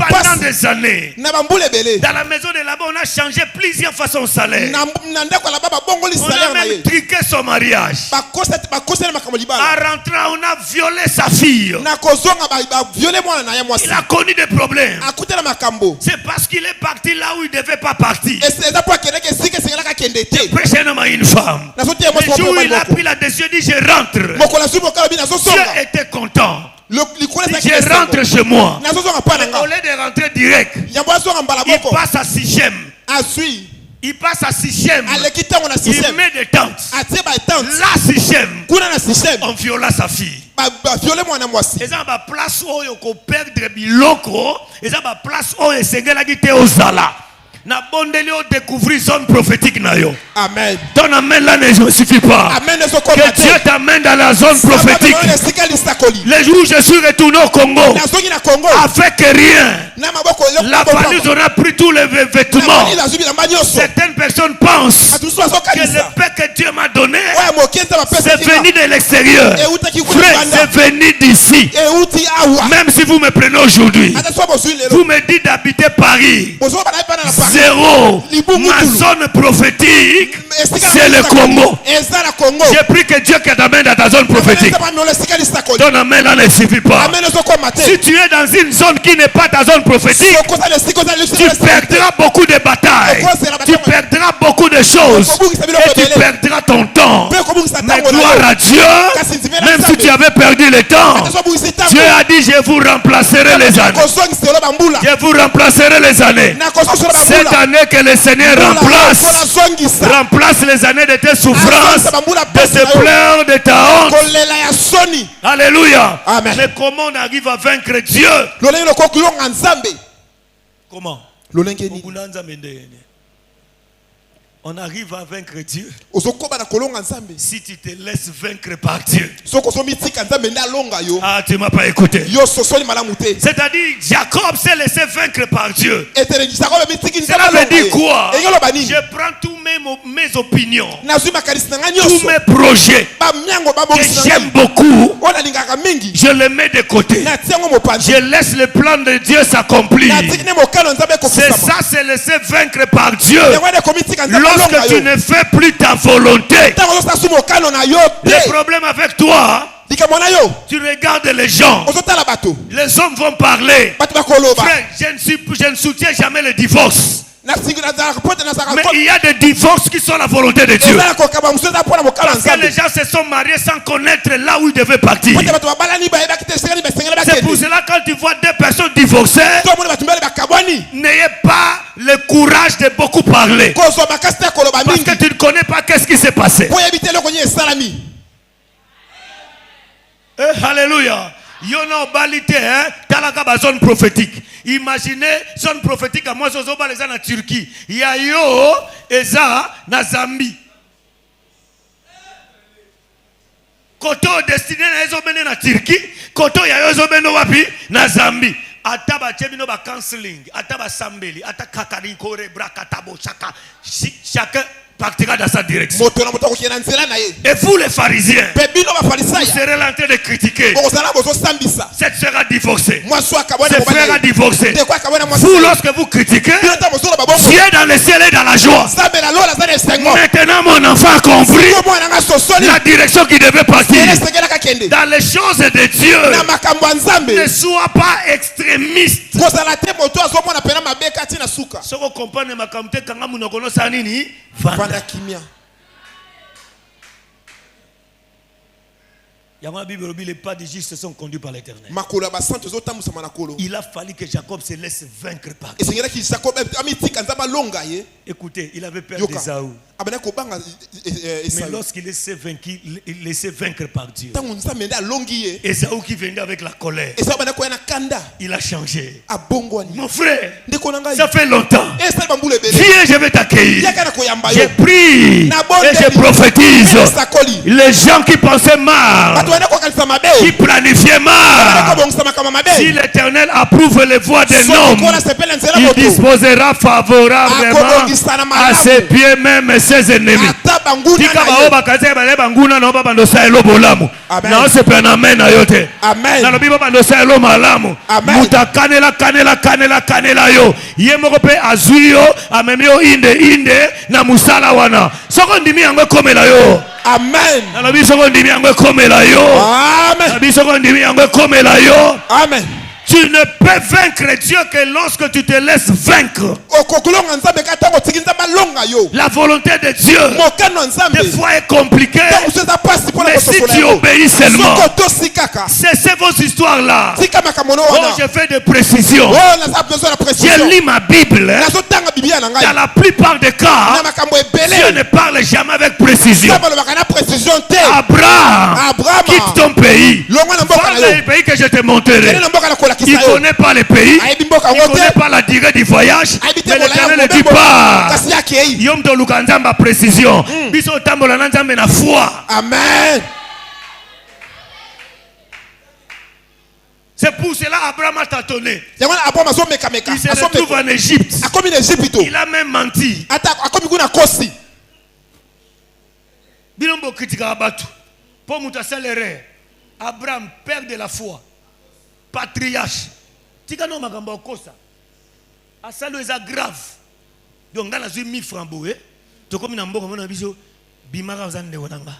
pendant des années. Dans la maison de Laban, on a changé plusieurs fois son salaire. On a même truqué son mariage. En rentrant, on a violé sa fille. Il a connu des problèmes. C'est parce qu'il est parti là où il ne devait pas partir. Il prêchait un homme à une femme. Le jour où il a pris la décision, il dit je rentre. Dieu était content. Je rentre chez moi. Au lieu de rentrer direct, il passe à Sichem. Il passe à Sichem. Il met des tentes. Là, Sichem, on viola sa fille. Et ça va place où il perdre biloko. Et ça va place où il s'est ozala. Na bondeli o découvrir zone prophétique na yo. Amen. Ton amen là ne suffit pas. Amen. Que Dieu t'amène dans la zone prophétique. Les jours où je suis retourné au Congo, avec rien, là-bas nous on a pris tous les vêtements. Certaines personnes pensent que le paix que Dieu m'a donné, c'est venu de l'extérieur. Frère, c'est venu d'ici. Même si vous me prenez aujourd'hui, vous me dites d'habiter Paris. Zéro. Ma zone prophétique, c'est le Congo. J'ai pris que Dieu t'amène dans ta zone prophétique. Ton amen là ne suffit pas. Si tu es dans une zone qui n'est pas ta zone prophétique, tu perdras beaucoup de batailles. Tu perdras beaucoup de choses. Et tu perdras ton temps. Mais gloire à Dieu, même si tu avais perdu le temps, Dieu a dit je vous remplacerai les années. Je vous remplacerai les années. Cette année que le Seigneur remplace les années de tes souffrances, de tes pleurs, de ta honte. Alléluia. Amen. Mais comment on arrive à vaincre Dieu? Comment? On arrive à vaincre Dieu si tu te laisses vaincre par Dieu. Ah, tu ne m'as pas écouté. C'est-à-dire, Jacob s'est laissé vaincre par Dieu. Cela veut dire quoi? Je prends tous mes opinions, tous mes projets que j'aime beaucoup, je les mets de côté. Je laisse le plan de Dieu s'accomplir. C'est ça, c'est laisser vaincre par Dieu. Lorsque tu ne fais plus ta volonté, le problème avec toi, tu regardes les gens, les hommes vont parler. Frère, je ne soutiens jamais le divorce. Mais il y a des divorces qui sont la volonté de Dieu. Parce que les gens se sont mariés sans connaître là où ils devaient partir. C'est pour cela quand tu vois deux personnes divorcées, n'ayez pas le courage de beaucoup parler. Parce que tu ne connais pas qu'est-ce qui s'est passé. Alléluia. Yono balité, hein, talaka ba zone prophétique. Imaginez zone prophétique à moi zozoba les en Turquie. Ya yo eza na Zambie. Koto destiné na ezo bene na Turquie, koto ya yo ezo bene wapi na Zambie. Ataba chebino ba counseling, ataba sambeli, atakakari kore brakatabo chaka. Chacun partira dans sa direction. Et vous les pharisiens, vous serez là en train de critiquer. Cette sœur a divorcé. Ce frère a divorcé. Vous, lorsque vous critiquez, Dieu dans le ciel et dans la joie. Maintenant mon enfant a compris la direction qui devait partir. Dans les choses de Dieu, ne sois pas extrémiste. Si vous comprenez ma communauté, quand vous ne connaissez pas nini, les pas de justes sont conduits par l'Éternel. Il a fallu que Jacob se laisse vaincre par Dieu. Écoutez, il avait peur d'Ésaü. Mais lorsqu'il s'est vaincre par Dieu, Ésaü qui venait avec la colère, il a changé. Mon frère, ça fait longtemps. Viens, je vais t'accueillir. J'ai pris et je prophétise. Les gens qui pensaient mal, qui planifiaient mal, si l'Éternel approuve les voies des hommes, il disposera favorablement à ses pieds même ses ennemis. Amen. Tu ne peux vaincre Dieu que lorsque tu te laisses vaincre. La volonté de Dieu des fois est compliquée. Mais si tu obéis seulement, cessez vos histoires là. Oh, je fais des précisions. Je lis ma Bible. Dans la plupart des cas, Dieu ne parle jamais avec précision. Abraham, quitte ton pays. Voilà le pays que je te montrerai. Il ne connaît pas le pays, il ne connaît pas la durée du voyage, mais l'Éternel ne dit pas. Yom to lukanzamba précision. Biso tambola nanzambe na foi. Amen. C'est pour cela Abraham a tâtonné. Il se retrouve en Égypte. Il a même menti. Bilombo kritika abatu. Pour mutasselere. Abraham, père de la foi. Patriarche. Tika no makambo okosa. Asalo eza grave. Donc dans la zone 1000 francs boé. To comme na mboko mona biso bimaka zande wonanga.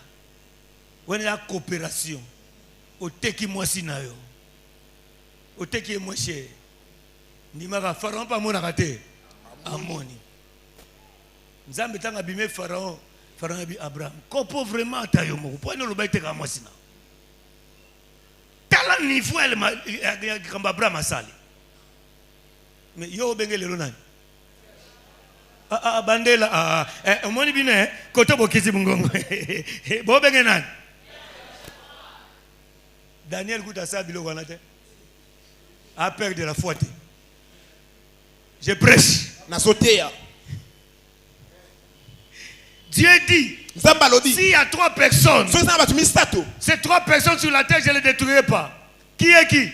Wena ya coopération. Oteki mwasi na yo. Oteki mweshe. Ndimaka pharaon pa mona kate. Amoni. Nzambe tanga bimé pharaon. Pharaon bi Abraham. Kopo vraiment atayo moko. Po no lobaite ka mwasi na. Tala niveau elle m'a kamba Abraham asali. Mais yo bengele lo nani? Bandela omoni bine koto bokisi mungongo. Bo benge nani? Daniel kuta sa bilo wana te. A peur de la foi. Je prêche na sotea. Dieu dit, s'il y a 3 personnes, ces 3 personnes sur la terre, je ne les détruirai pas. Qui est qui?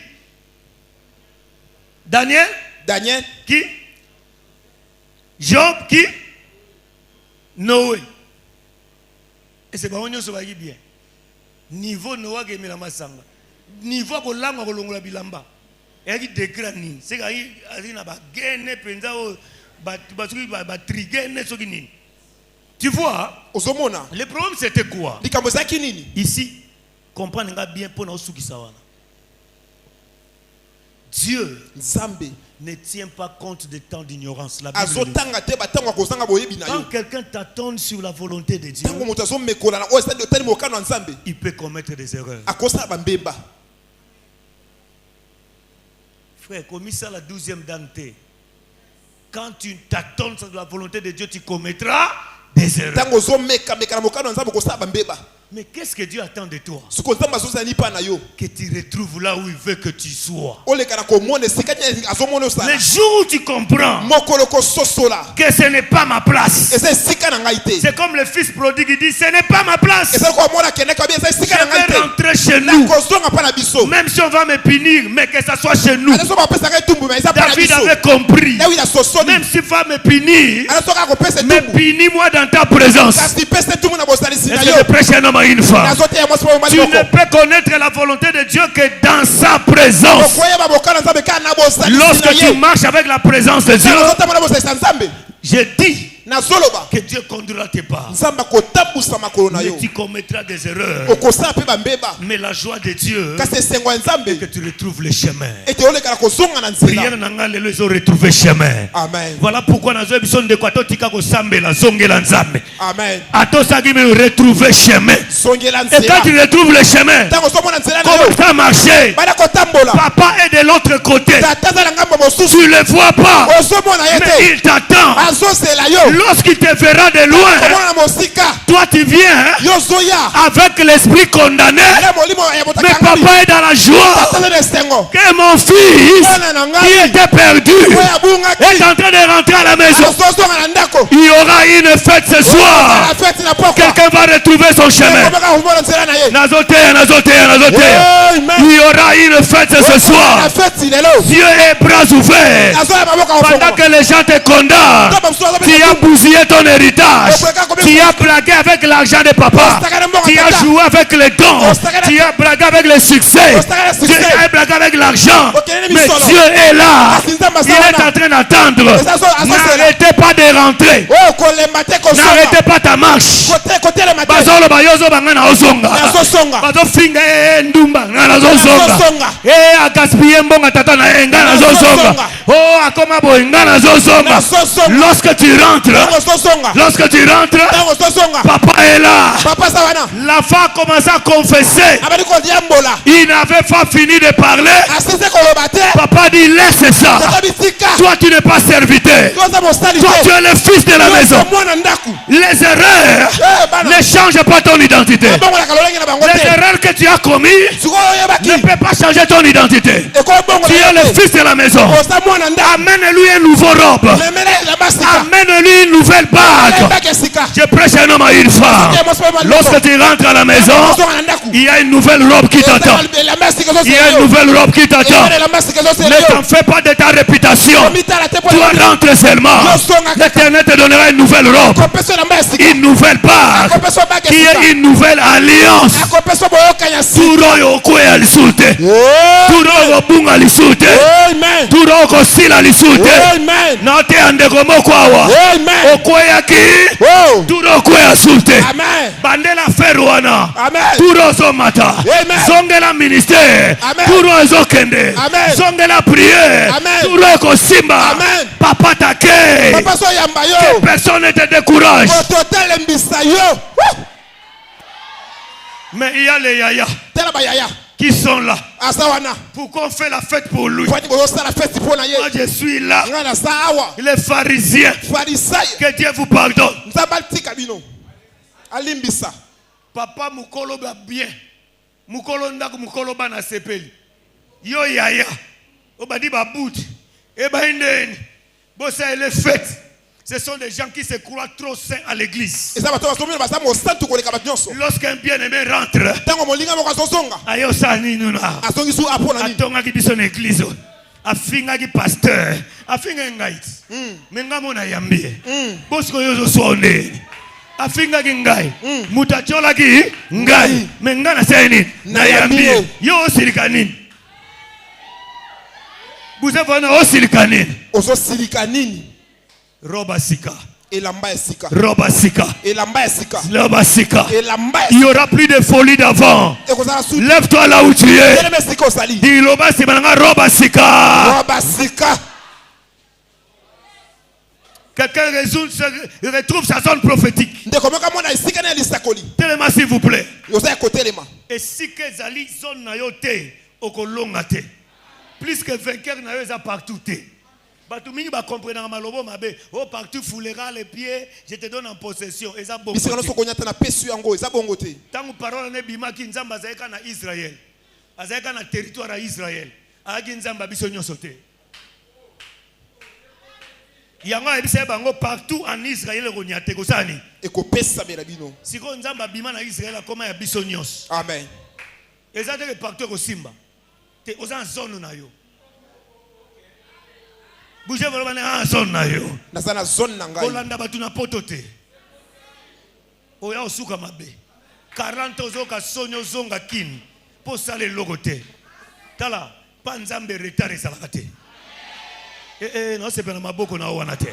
Daniel? Qui? Job? Qui? Noé. Et c'est pas on se va bien. Niveau Noé qui est la masanga. Niveau ko langa ko longola bilamba. Et qui décret ni. C'est qu'il na ba gene penza o ba trigene so kini. Tu vois, le problème c'était quoi? Ici, comprenez bien pour nous qui sawana. Dieu ne tient pas compte des temps d'ignorance. Quand quelqu'un t'attend sur la volonté de Dieu, il peut commettre des erreurs. Frère, commis ça la 12e Dante. Quand tu t'attends sur la volonté de Dieu, tu commettras des erreurs. Mais qu'est-ce que Dieu attend de toi? Que tu retrouves là où il veut que tu sois. Le jour où tu comprends que ce n'est pas ma place. C'est comme le fils prodigue, il dit ce n'est pas ma place. Je vais rentrer chez nous. Même si on va me punir, mais que ça soit chez nous. David avait compris. Même s'il va me punir, mais punis-moi dans ta présence. Est-ce que je prêche un homme à une femme? Tu ne peux connaître la volonté de Dieu que dans sa présence. Lorsque tu marches avec la présence de Dieu, je dis que Dieu conduira tes pas. Mais tu commettras des erreurs. Mais la joie de Dieu est que tu retrouves le chemin. Prière n'angale ils ont retrouvé le chemin. Voilà pourquoi nous avons de quoi tika ko sambela zongela nzambe. Amen. Atosaki me retrouver le chemin. Et quand tu retrouves le chemin, comment ça marcher? Papa est de l'autre côté. Tu le vois pas, mais il t'attend. Lorsqu'il te verra de loin, toi tu viens avec l'esprit condamné, mais papa est dans la joie que mon fils qui était perdu est en train de rentrer à la maison. Il y aura une fête ce soir. Quelqu'un va retrouver son chemin. Il y aura une fête ce soir. Dieu est bras ouverts. Pendant que les gens te condamnent, tu as bousillé ton héritage. Tu as blagué avec l'argent de papa. Tu as joué avec les dons. Tu as blagué avec le succès. Tu as blagué avec l'argent. Mais Dieu est là. Il est en train d'attendre. N'arrêtez pas de rentrer. N'arrêtez pas ta marche. Bazolo bayozo bangana ozonga. Bazo finga ndumba ngana zozonga. A gaspiller mbonga tata na ngana zozonga. Oh akoma boy ngana zozonga. Lorsque tu rentres, papa est là. La femme commence à confesser. Il n'avait pas fini de parler. Papa dit laisse ça. Toi tu n'es pas serviteur. Toi tu es le fils de la maison. Les erreurs ne changent pas ton identité. Les erreurs que tu as commises ne peuvent pas changer ton identité. Tu es le fils de la maison. Amène-lui un nouveau robe. Amène-lui une nouvelle bague. Je prêche un homme à une femme. Lorsque tu rentres à la maison, il y a une nouvelle robe qui t'attend. Il y a une nouvelle robe qui t'attend. Ne t'en fais pas de ta réputation. Tu rentres seulement. L'Éternel te donnera une nouvelle robe. Une nouvelle bague. Qui est une nouvelle alliance. Turo kwe alisute. Turo bunga alisute. Turo kosila alisute. Nate andeko mokwawa. Okweyaki. Turo kwe asulte. Bandela feruana. Turo zomata. Zongela ministère. Turo zokende. Zongela prière. Turo kosimba. Papa take. Que personne ne te décourage. Mais il y a les yaya qui sont là. Pourquoi on fait la fête pour lui? Moi je suis là. Les pharisiens. Que Dieu vous pardonne. Papa mukolo ba bien. Mukolo ndako mukolo ba na sepeli. Yo yaya. Obadi ba bout. Eba indeni. Bossa les fêtes. Ce sont des gens qui se croient trop saints à l'église. Lorsqu'un bien-aimé rentre, ayo sani nuna. Atonga ki biso na église. Afinga ki pasteur. Afinga ngait. Menga mona yambie. Bosko yozo soone. Afinga ki ngai. Mutachola ki ngai. Menga na seni na yambie. Yo osilikanini. Vous avez un osilikanini. Oso silikanini. Robasika. Robasika. Robasika. Il n'y aura plus de folie d'avant. Lève-toi là où tu es. Dis Robasika. Quelqu'un retrouve sa zone prophétique. Tellement s'il vous plaît. Et si que Zali zone na yote okolongate. Plus que vainqueur na yote partout. Batumingi ba comprendre malobo mabe. Oh partout foulera les pieds, je te donne en possession. Eza bon. Tangu parole ne bima ki nzamba zaeka na Israël. Azaeka na territoire à Israël. Agi nzamba biso nyonso te. Yango ebise bango partout en Israël ronyate ko sani. Eko pesa bela bino. Siko nzamba bima na Israël akoma ya biso nyonso. Amen. Eza te partout ko simba. Te oza zone na yo. Bougez vraiment en zone na yo. Nazana zone na ngai. Olanda batu na poto te. Oya osuka mabe. 40 ozoka sonyo zonga kin. Po sale logo te. Tala panzambe retard ezalaka te. Non c'est pas maboko na wana te.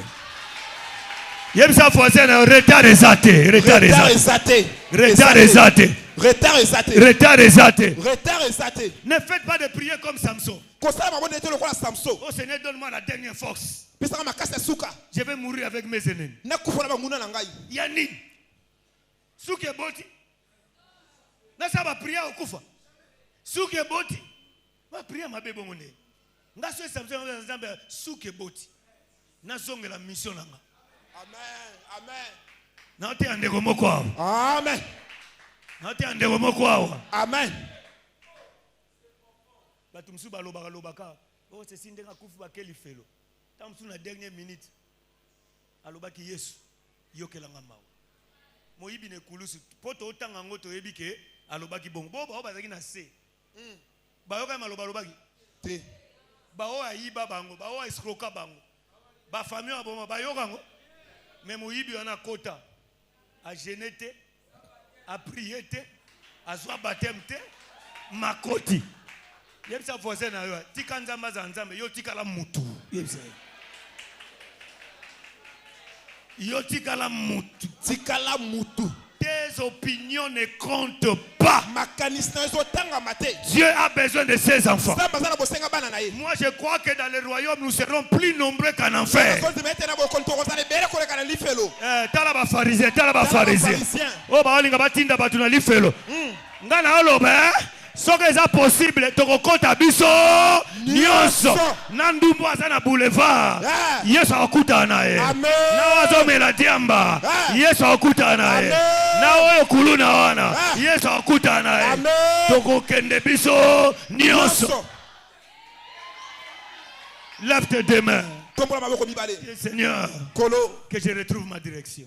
Yebisa voisin retard ezate. Retard ezate. Retard ezate. Retard ezate. Retard ezate. Retard ezate. Ne faites pas de prière comme Samson. Oh Seigneur, donne-moi la dernière force. Je vais mourir avec mes ennemis. Yanni. Souke boti. Nasa ba prière au kufa. Souke boti. Ma prière ma bébé mone. Ngaso Samson nzambe souke boti. Nazonge la mission nanga. Amen. Amen. Na te andeko moko. Amen. Na te andeko moko. Amen. Batumsu balobaka lobaka. Oh c'est sindenga kufu ba keli felo. Tamsu na dernière minute. Alobaki Yesu yokelanga mawo. Moyibi ne kulusu poto otanga ngoto yebike alobaki bongo. Bo ba bazaki na se. Ba yoka maloba lobaki. Te. Ba o ayiba bango, ba o escroka bango. Ba famille aboma ba yoka ngo. Mais moyibi wana kota. A genete, a priete, a zwa baptême te, makoti. Yebisa voisin na yo, tika nzamba za nzambe, yo tika la mutu. Yebisa. Yo tika la mutu. Tika la mutu. Tes opinions ne comptent pas. Dieu a besoin de ses enfants. Moi je crois que dans le royaume nous serons plus nombreux qu'en enfer. Talaba pharisien, talaba pharisien. Oh ba olinga batinda batuna lifelo. Ngana oloba soki eza possible tokokota biso nyonso na ndumbu aza na boulevard Yesu akutana naye na wazomela diamba Yesu akutana naye na oyo kuluna wana Yesu akutana naye tokokende biso nyonso. Lève tes deux mains. Seigneur, que je retrouve ma direction.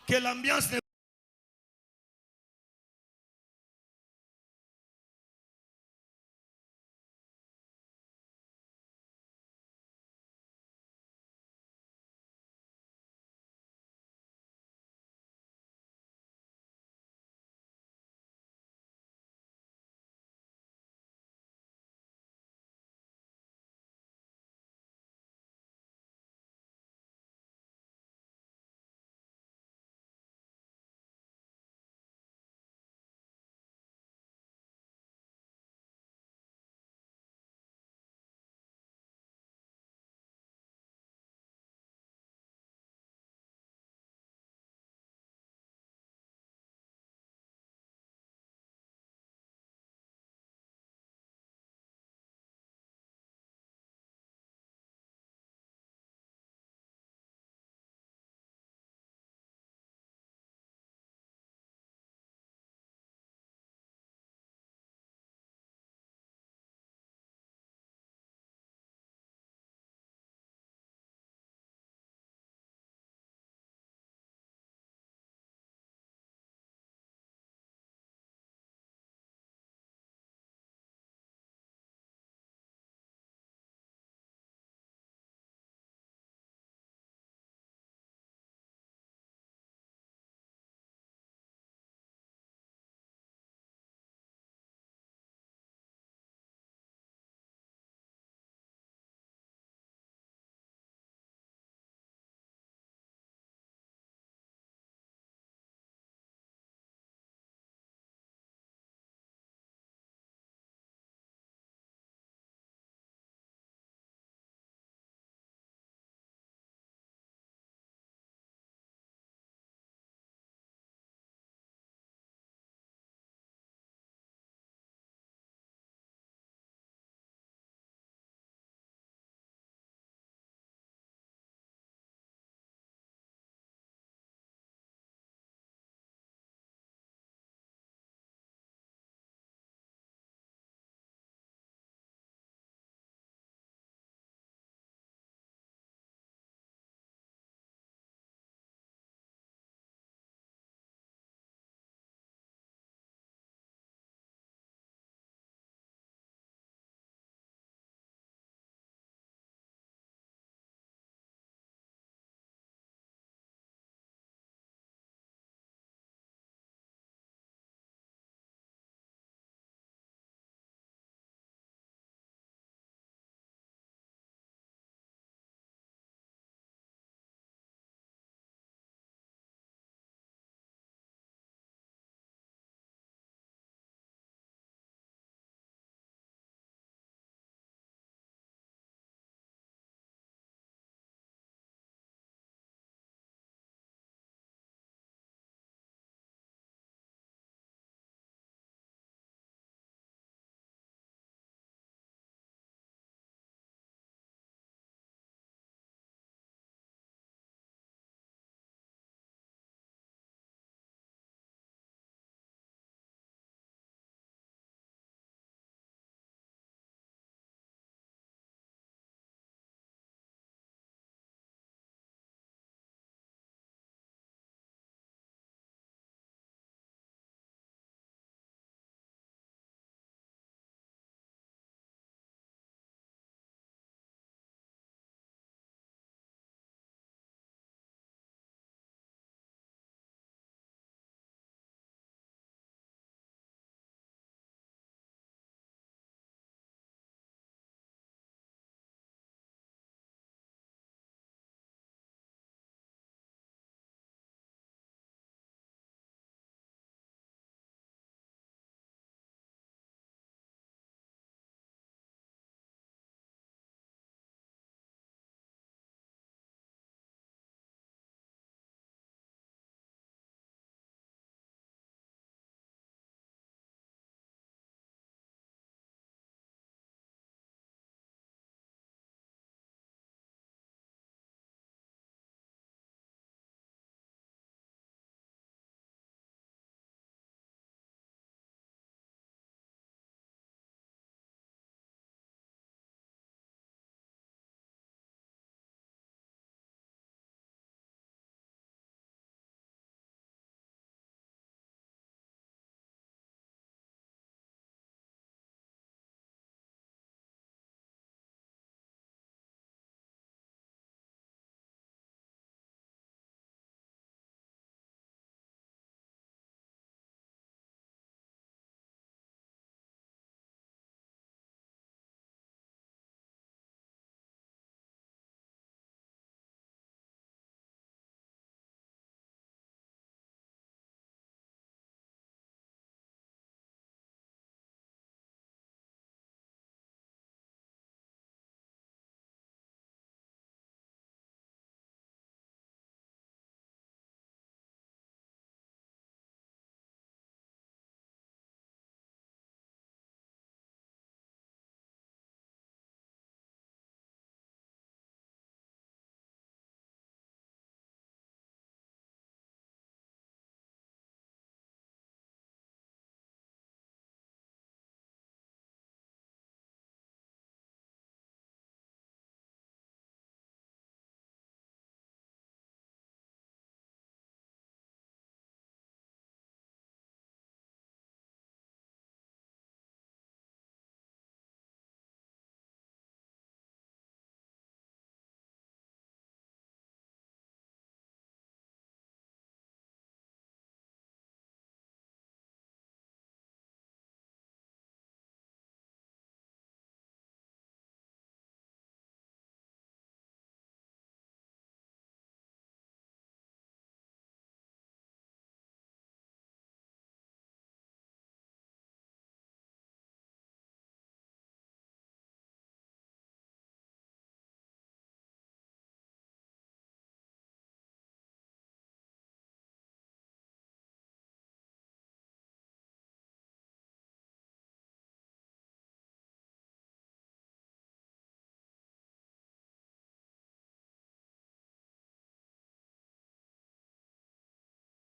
Que l'ambiance ne